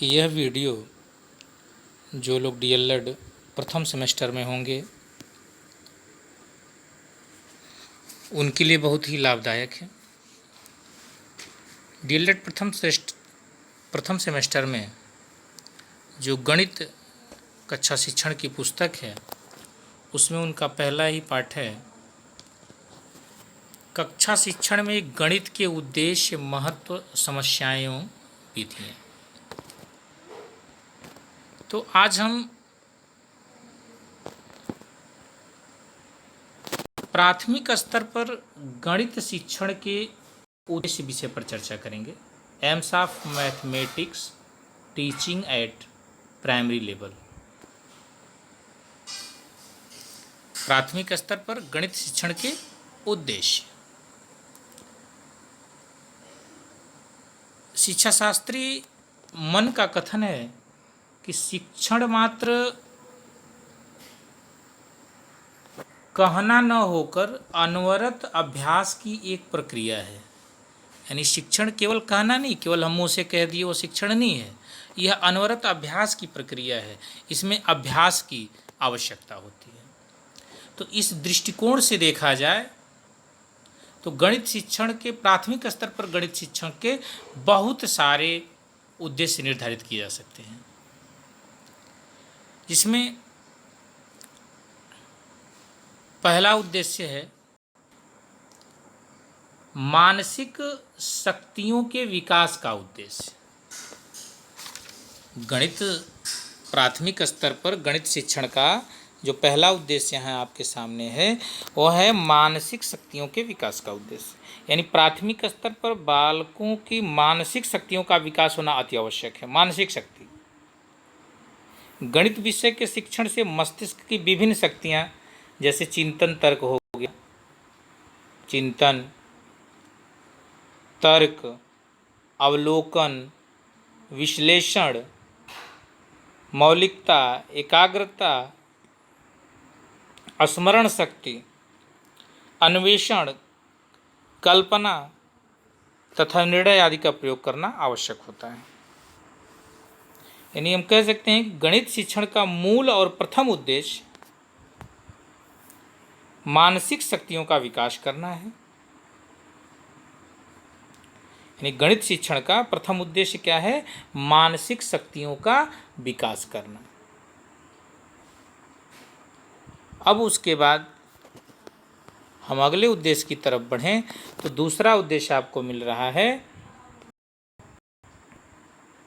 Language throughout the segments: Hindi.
यह वीडियो जो लोग डीएलएड प्रथम सेमेस्टर में होंगे उनके लिए बहुत ही लाभदायक है। डीएलएड प्रथम सेमेस्टर में जो गणित कक्षा शिक्षण की पुस्तक है उसमें उनका पहला ही पाठ है कक्षा शिक्षण में गणित के उद्देश्य, महत्व, समस्याएं एवं विधियाँ। तो आज हम प्राथमिक स्तर पर गणित शिक्षण के उद्देश्य विषय पर चर्चा करेंगे। AIIMS of mathematics teaching eight primary level. प्राथमिक स्तर पर गणित शिक्षण के उद्देश्य। शिक्षा शास्त्री मन का कथन है कि शिक्षण मात्र कहना न होकर अनवरत अभ्यास की एक प्रक्रिया है। यानी शिक्षण केवल कहना नहीं, केवल हम मुँह से कह दिए वो शिक्षण नहीं है, यह अनवरत अभ्यास की प्रक्रिया है। इसमें अभ्यास की आवश्यकता होती है। तो इस दृष्टिकोण से देखा जाए तो गणित शिक्षण के प्राथमिक स्तर पर गणित शिक्षण के बहुत सारे उद्देश्य निर्धारित किए जा सकते हैं, जिसमें पहला उद्देश्य है मानसिक शक्तियों के विकास का उद्देश्य। गणित प्राथमिक स्तर पर गणित शिक्षण का जो पहला उद्देश्य यहाँ आपके सामने है वह है मानसिक शक्तियों के विकास का उद्देश्य। यानी प्राथमिक स्तर पर बालकों की मानसिक शक्तियों का विकास होना अति आवश्यक है। मानसिक शक्ति, गणित विषय के शिक्षण से मस्तिष्क की विभिन्न शक्तियाँ जैसे चिंतन, तर्क हो गया, चिंतन, तर्क, अवलोकन, विश्लेषण, मौलिकता, एकाग्रता, स्मरण शक्ति, अन्वेषण, कल्पना तथा निर्णय आदि का प्रयोग करना आवश्यक होता है। यानी हम कह सकते हैं कि गणित शिक्षण का मूल और प्रथम उद्देश्य मानसिक शक्तियों का विकास करना है। यानी गणित शिक्षण का प्रथम उद्देश्य क्या है? मानसिक शक्तियों का विकास करना। अब उसके बाद हम अगले उद्देश्य की तरफ बढ़ें तो दूसरा उद्देश्य आपको मिल रहा है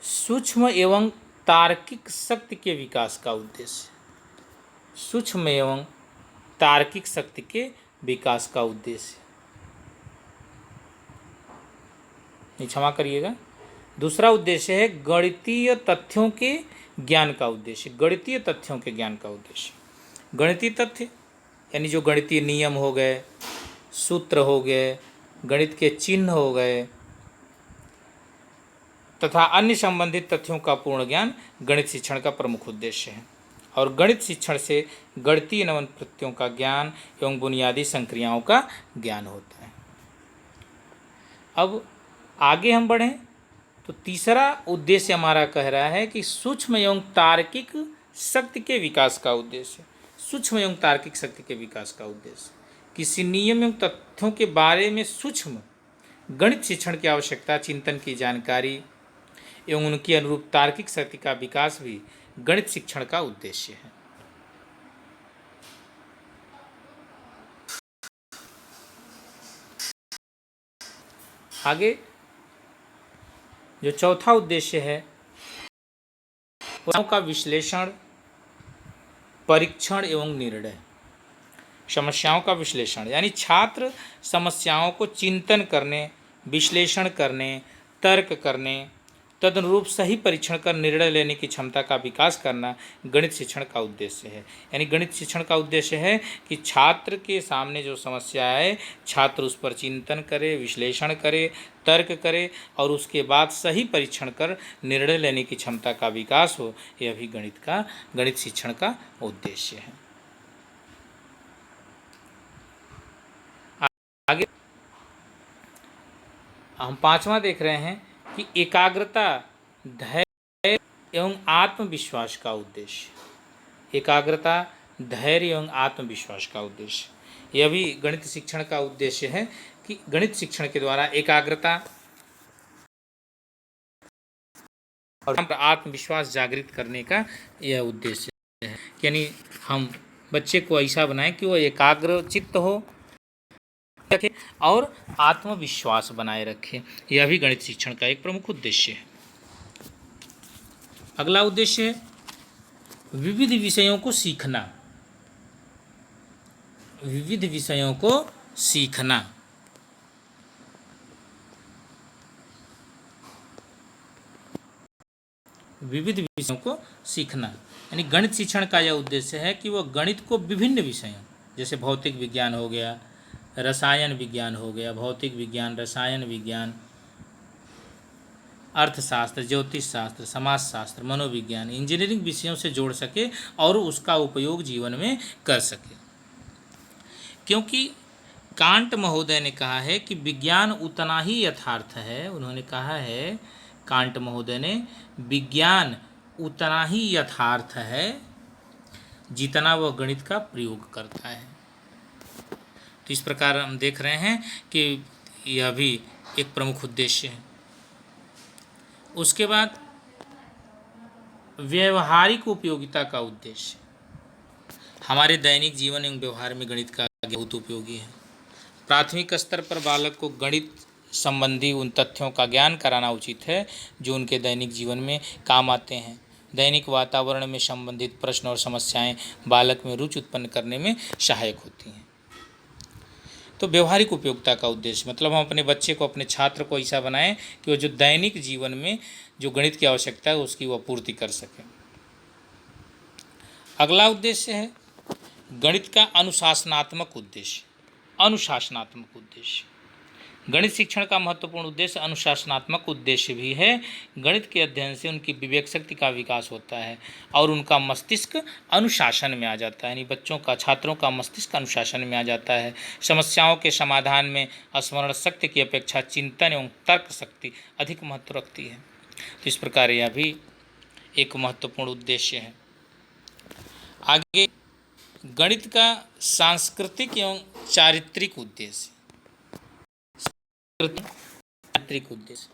सूक्ष्म एवं तार्किक शक्ति के विकास का उद्देश्य। सूक्ष्म एवं तार्किक शक्ति के विकास का उद्देश्य, क्षमा करिएगा, दूसरा उद्देश्य है गणितीय तथ्यों के ज्ञान का उद्देश्य। गणितीय तथ्यों के ज्ञान का उद्देश्य, गणितीय तथ्य यानी जो गणितीय नियम हो गए, सूत्र हो गए, गणित के चिन्ह हो गए तथा अन्य संबंधित तथ्यों का पूर्ण ज्ञान गणित शिक्षण का प्रमुख उद्देश्य है। और गणित शिक्षण से गणितीय नमन प्रत्ययों का ज्ञान एवं बुनियादी संक्रियाओं का ज्ञान होता है। अब आगे हम बढ़ें तो तीसरा उद्देश्य हमारा कह रहा है कि सूक्ष्म एवं तार्किक शक्ति के विकास का उद्देश्य। सूक्ष्म एवं तार्किक शक्ति के विकास का उद्देश्य किसी नियम एवं तथ्यों के बारे में सूक्ष्म गणित शिक्षण की आवश्यकता, चिंतन की जानकारी एवं उनकी अनुरूप तार्किक शक्ति का विकास भी गणित शिक्षण का उद्देश्य है। आगे जो चौथा उद्देश्य है का विश्लेषण, परीक्षण एवं निर्णय। समस्याओं का विश्लेषण यानी छात्र समस्याओं को चिंतन करने, विश्लेषण करने, तर्क करने, तदनुरूप सही परीक्षण कर निर्णय लेने की क्षमता का विकास करना गणित शिक्षण का उद्देश्य है। यानी गणित शिक्षण का उद्देश्य है कि छात्र के सामने जो समस्या है, छात्र उस पर चिंतन करे, विश्लेषण करे, तर्क करे और उसके बाद सही परीक्षण कर निर्णय लेने की क्षमता का विकास हो। यह भी गणित शिक्षण का उद्देश्य है। आगे हम पांचवा देख रहे हैं कि एकाग्रता, धैर्य एवं आत्मविश्वास का उद्देश्य। एकाग्रता, धैर्य एवं आत्मविश्वास का उद्देश्य, यह भी गणित शिक्षण का उद्देश्य है कि गणित शिक्षण के द्वारा एकाग्रता और आत्मविश्वास जागृत करने का यह उद्देश्य है। यानी हम बच्चे को ऐसा बनाएं कि वो एकाग्र चित्त हो रखे और आत्मविश्वास बनाए रखे। यह भी गणित शिक्षण का एक प्रमुख उद्देश्य है। अगला उद्देश्य है विविध विषयों को सीखना। विविध विषयों को सीखना। विविध विषयों को सीखना यानी गणित शिक्षण का यह उद्देश्य है कि वह गणित को विभिन्न विषयों, जैसे भौतिक विज्ञान हो गया, रसायन विज्ञान हो गया, भौतिक विज्ञान, रसायन विज्ञान, अर्थशास्त्र, ज्योतिष शास्त्र, समाजशास्त्र, मनोविज्ञान, इंजीनियरिंग विषयों से जोड़ सके और उसका उपयोग जीवन में कर सके। क्योंकि कांट महोदय ने कहा है कि विज्ञान उतना ही यथार्थ है। उन्होंने कहा है, कांट महोदय ने, विज्ञान उतना ही यथार्थ है जितना वह गणित का प्रयोग करता है। तो इस प्रकार हम देख रहे हैं कि यह भी एक प्रमुख उद्देश्य है। उसके बाद व्यवहारिक उपयोगिता का उद्देश्य। हमारे दैनिक जीवन एवं व्यवहार में गणित का बहुत उपयोगी है। प्राथमिक स्तर पर बालक को गणित संबंधी उन तथ्यों का ज्ञान कराना उचित है जो उनके दैनिक जीवन में काम आते हैं। दैनिक वातावरण में संबंधित प्रश्न और समस्याएं बालक में रुचि उत्पन्न करने में सहायक होती हैं। तो व्यवहारिक उपयोगिता का उद्देश्य मतलब हम अपने बच्चे को, अपने छात्र को ऐसा बनाएं कि वो जो दैनिक जीवन में जो गणित की आवश्यकता है उसकी वह पूर्ति कर सके। अगला उद्देश्य है गणित का अनुशासनात्मक उद्देश्य। अनुशासनात्मक उद्देश्य, गणित शिक्षण का महत्वपूर्ण उद्देश्य अनुशासनात्मक उद्देश्य भी है। गणित के अध्ययन से उनकी विवेक शक्ति का विकास होता है और उनका मस्तिष्क अनुशासन में आ जाता है। यानी बच्चों का, छात्रों का मस्तिष्क अनुशासन में आ जाता है। समस्याओं के समाधान में स्मरण शक्ति की अपेक्षा चिंतन एवं तर्क शक्ति अधिक महत्व रखती है। तो इस प्रकार यह भी एक महत्वपूर्ण उद्देश्य है। आगे गणित का सांस्कृतिक एवं चारित्रिक उद्देश्य। चारित्रिक उद्देश्य,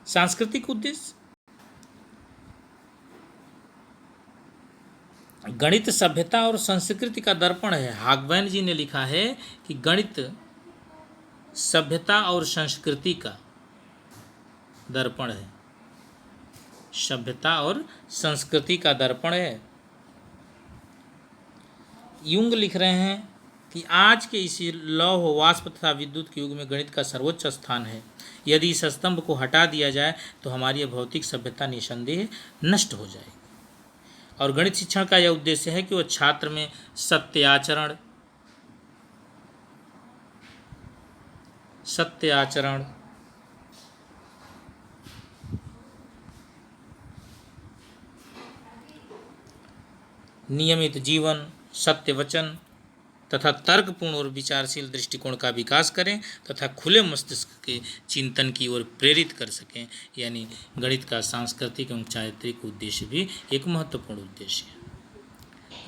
सांस्कृतिक उद्देश्य, गणित सभ्यता और संस्कृति का दर्पण है। हागवैन जी ने लिखा है कि गणित सभ्यता और संस्कृति का दर्पण है। सभ्यता और संस्कृति का दर्पण है। युंग लिख रहे हैं कि आज के इसी लौह, वाष्प तथा विद्युत के युग में गणित का सर्वोच्च स्थान है। यदि इस स्तंभ को हटा दिया जाए तो हमारी भौतिक सभ्यता निसंदेह नष्ट हो जाएगी। और गणित शिक्षण का यह उद्देश्य है कि वह छात्र में सत्य आचरण, नियमित जीवन, सत्य वचन तथा तर्कपूर्ण और विचारशील दृष्टिकोण का विकास करें तथा खुले मस्तिष्क के चिंतन की ओर प्रेरित कर सकें। यानी गणित का सांस्कृतिक एवं चारित्रिक उद्देश्य भी एक महत्वपूर्ण उद्देश्य है।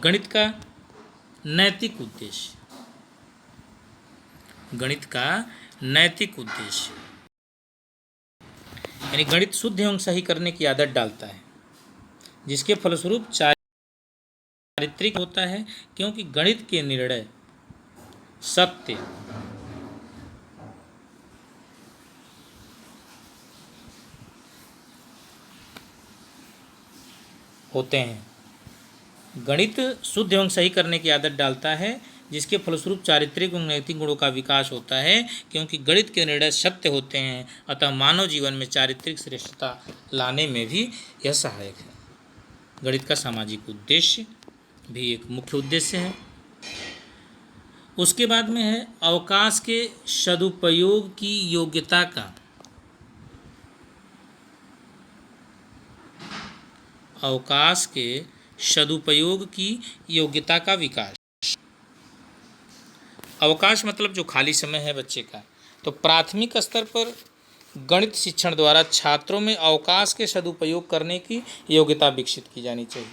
गणित का नैतिक उद्देश्य। गणित का नैतिक उद्देश्य यानी गणित शुद्ध एवं सही करने की आदत डालता है, जिसके फलस्वरूप चारित्रिक होता है, क्योंकि गणित के निर्णय सत्य, होते हैं। गणित शुद्ध एवं सही करने की आदत डालता है, जिसके फलस्वरूप चारित्रिक एवं नैतिक गुणों का विकास होता है, क्योंकि गणित के निर्णय सत्य होते हैं। अतः मानव जीवन में चारित्रिक श्रेष्ठता लाने में भी यह सहायक है। गणित का सामाजिक उद्देश्य भी एक मुख्य उद्देश्य है। उसके बाद में है अवकाश के सदुपयोग की योग्यता का। अवकाश के सदुपयोग की योग्यता का विकास। अवकाश मतलब जो खाली समय है बच्चे का। तो प्राथमिक स्तर पर गणित शिक्षण द्वारा छात्रों में अवकाश के सदुपयोग करने की योग्यता विकसित की जानी चाहिए।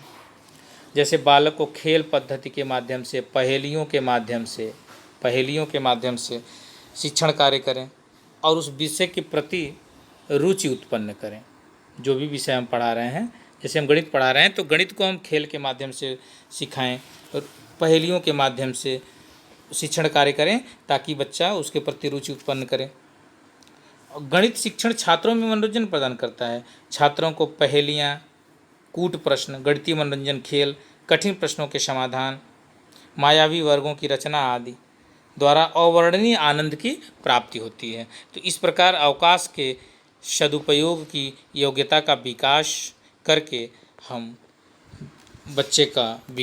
जैसे बालक को खेल पद्धति के माध्यम से, पहेलियों के माध्यम से शिक्षण कार्य करें और उस विषय के प्रति रुचि उत्पन्न करें। जो भी विषय हम पढ़ा रहे हैं, जैसे हम गणित पढ़ा रहे हैं तो गणित को हम खेल के माध्यम से सिखाएं और पहेलियों के माध्यम से शिक्षण कार्य करें ताकि बच्चा उसके प्रति रुचि उत्पन्न करे। गणित शिक्षण छात्रों में मनोरंजन प्रदान करता है। छात्रों को पहेलियाँ, कूट प्रश्न, गणितीय मनोरंजन खेल, कठिन प्रश्नों के समाधान, मायावी वर्गों की रचना आदि द्वारा अवर्णनीय आनंद की प्राप्ति होती है। तो इस प्रकार अवकाश के सदुपयोग की योग्यता का विकास करके हम बच्चे का